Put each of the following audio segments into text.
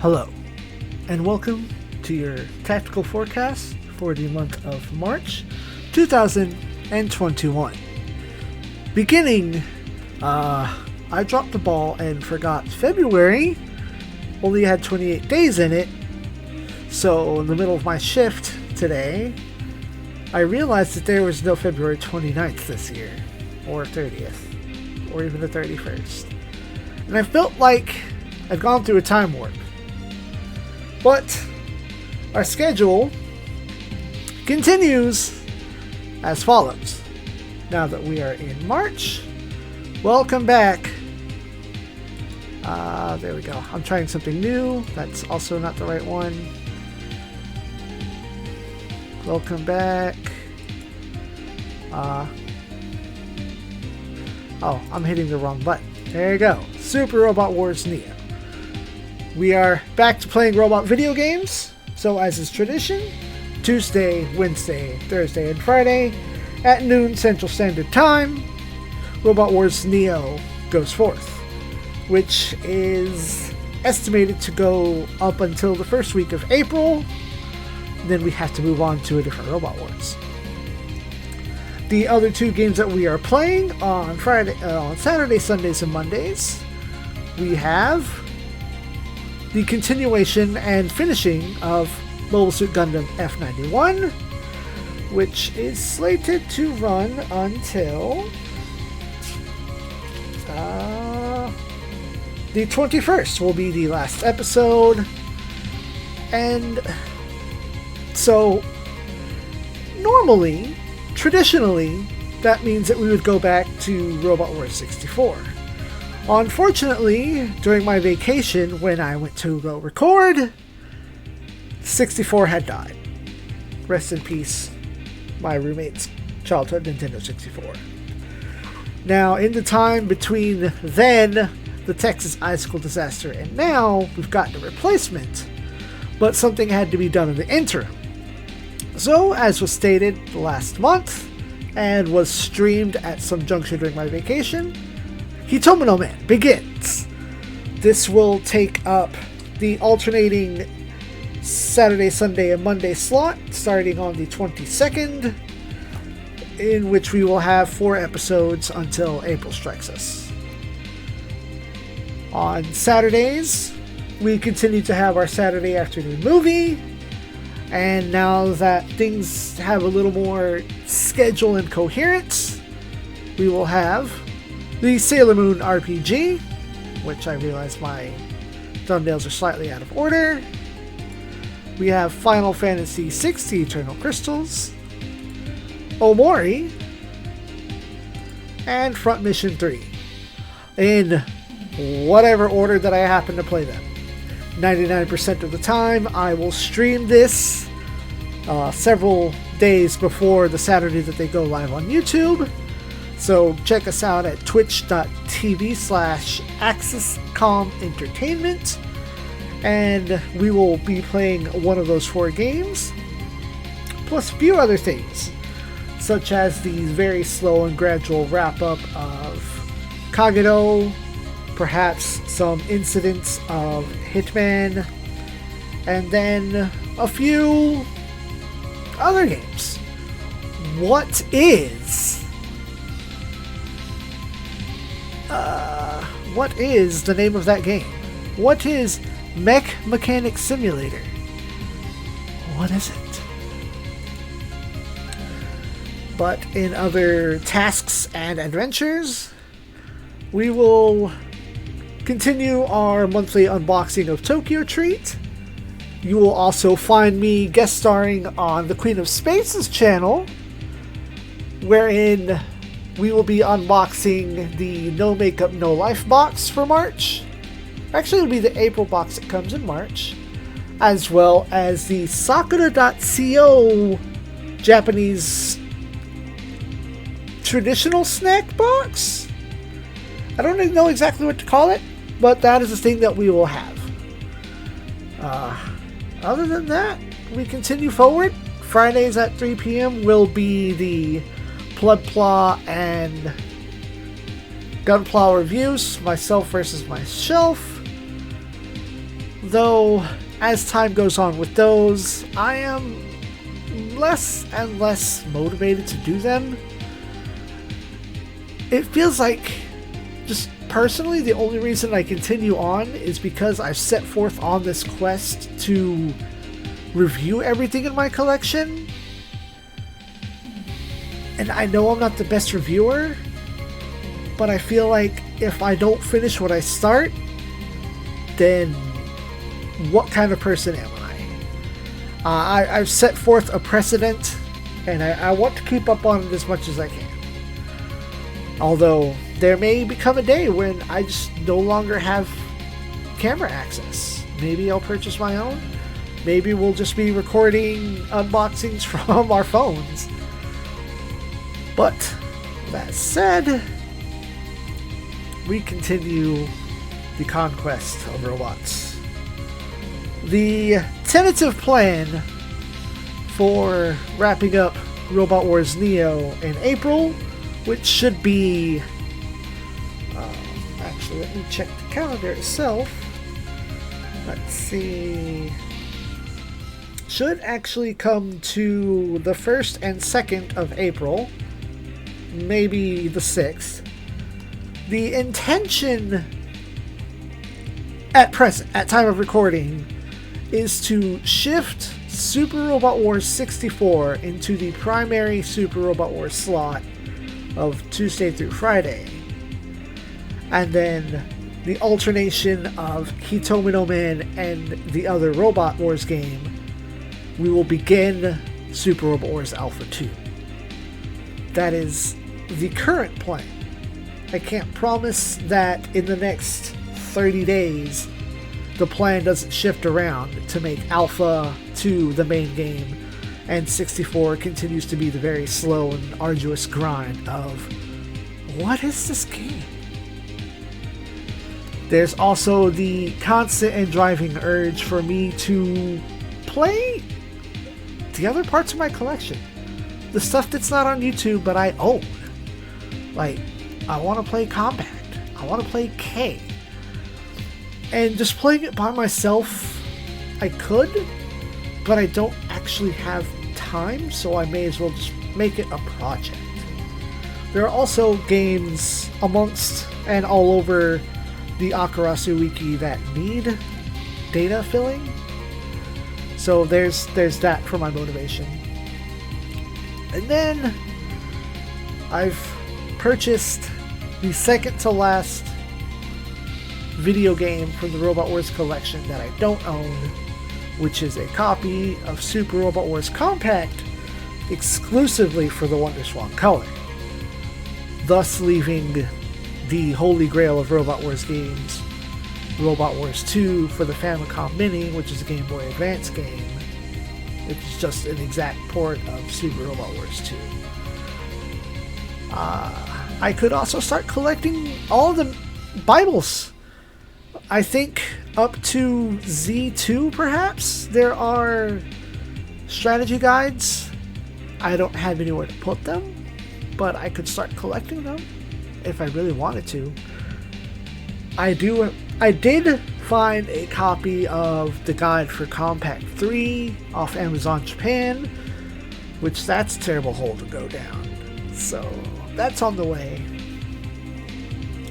Hello, and welcome to your tactical forecast for the month of March 2021. Beginning, I dropped the ball and forgot February only had 28 days in it, so in the middle of my shift today, I realized that there was no February 29th this year, or 30th, or even the 31st. And I felt like I'd gone through a time warp. But our schedule continues as follows. Now that we are in March, welcome back. There we go. I'm trying something new. That's also not the right one. Welcome back. Oh, I'm hitting the wrong button. There you go. Super Robot Wars Neo. We are back to playing robot video games. So as is tradition, Tuesday, Wednesday, Thursday, and Friday at noon Central Standard Time, Robot Wars Neo goes forth, which is estimated to go up until the first week of April. Then we have to move on to a different Robot Wars. The other two games that we are playing on Saturday, Sundays, and Mondays, we have the continuation and finishing of Mobile Suit Gundam F91, which is slated to run until the 21st will be the last episode. And so normally, traditionally, that means that we would go back to Robot Wars 64. Unfortunately, during my vacation, when I went to go record, 64 had died. Rest in peace, my roommate's childhood Nintendo 64. Now, in the time between then, the Texas icicle disaster, and now, we've gotten a replacement, but something had to be done in the interim. So, as was stated last month, and was streamed at some juncture during my vacation, Hitomo no Man begins. This will take up the alternating Saturday, Sunday, and Monday slot, starting on the 22nd, in which we will have 4 episodes until April strikes us. On Saturdays, we continue to have our Saturday afternoon movie, and now that things have a little more schedule and coherence, we will have the Sailor Moon RPG, which I realize my thumbnails are slightly out of order. We have Final Fantasy VI, The Eternal Crystals, Omori, and Front Mission 3, in whatever order that I happen to play them. 99% of the time, I will stream this several days before the Saturday that they go live on YouTube. So check us out at twitch.tv/AxisCom Entertainment, and we will be playing one of those 4 games, plus a few other things, such as the very slow and gradual wrap-up of Kagedo, perhaps some incidents of Hitman, and then a few other games. What is the name of that game? What is Mech Mechanic Simulator? What is it? But in other tasks and adventures, we will continue our monthly unboxing of Tokyo Treat. You will also find me guest starring on the Queen of Space's channel, wherein we will be unboxing the No Makeup No Life box for March. Actually, it'll be the April box that comes in March, as well as the Sakura.co Japanese traditional snack box. I don't even know exactly what to call it, but that is the thing that we will have. Other than that, we continue forward. Fridays at 3 p.m. will be the Pludpla and Gunpla reviews, myself versus myself. Though, as time goes on with those, I am less and less motivated to do them. It feels like, just personally, the only reason I continue on is because I've set forth on this quest to review everything in my collection. And I know I'm not the best reviewer, but I feel like if I don't finish what I start, then what kind of person am I? I've set forth a precedent, and I want to keep up on it as much as I can. Although, there may become a day when I just no longer have camera access. Maybe I'll purchase my own. Maybe we'll just be recording unboxings from our phones. But, that said, we continue the conquest of robots. The tentative plan for wrapping up Robot Wars Neo in April, which should be... actually, let me check the calendar itself. Let's see... should actually come to the 1st and 2nd of April, maybe the 6th. The intention at present, at time of recording, is to shift Super Robot Wars 64 into the primary Super Robot Wars slot of Tuesday through Friday. And then the alternation of Hitomi no Man and the other Robot Wars game, we will begin Super Robot Wars Alpha 2. That is the current plan. I can't promise that in the next 30 days the plan doesn't shift around to make Alpha 2 the main game, and 64 continues to be the very slow and arduous grind of, what is this game? There's also the constant and driving urge for me to play the other parts of my collection. The stuff that's not on YouTube but I own. Like, I want to play Compact. I want to play K. And just playing it by myself, I could, but I don't actually have time, so I may as well just make it a project. There are also games amongst and all over the Akarasu Wiki that need data filling. So there's that for my motivation. And then I've purchased the second to last video game from the Robot Wars collection that I don't own, which is a copy of Super Robot Wars Compact exclusively for the WonderSwan color, thus leaving the holy grail of Robot Wars games, Robot Wars 2 for the Famicom Mini, which is a Game Boy Advance game. It's just an exact port of Super Robot Wars 2. I could also start collecting all the Bibles. I think up to Z2 perhaps there are strategy guides. I don't have anywhere to put them, but I could start collecting them if I really wanted to. I did find a copy of the guide for Compact 3 off Amazon Japan, which that's a terrible hole to go down. So that's on the way,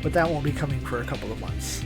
but that won't be coming for a couple of months.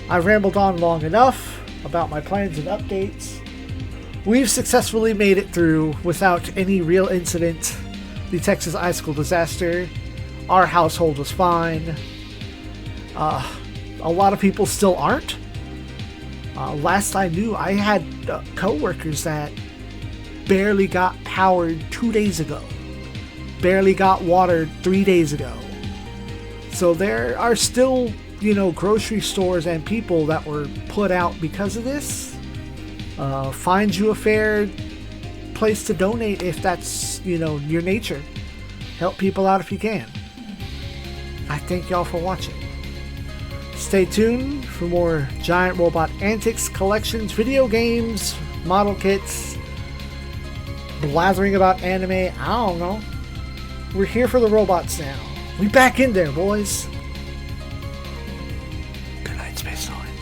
I've rambled on long enough about my plans and updates. We've successfully made it through without any real incident the Texas icicle disaster. Our household was fine. A lot of people still aren't. Last I knew, I had co-workers that barely got powered 2 days ago. Barely got watered 3 days ago. So there are still, grocery stores and people that were put out because of this. Find you a fair place to donate if that's, your nature. Help people out if you can. I thank y'all for watching. Stay tuned for more Giant Robot Antics collections, video games, model kits, blathering about anime. I don't know. We're here for the robots now. We back in there, boys. Good night, Space Noise.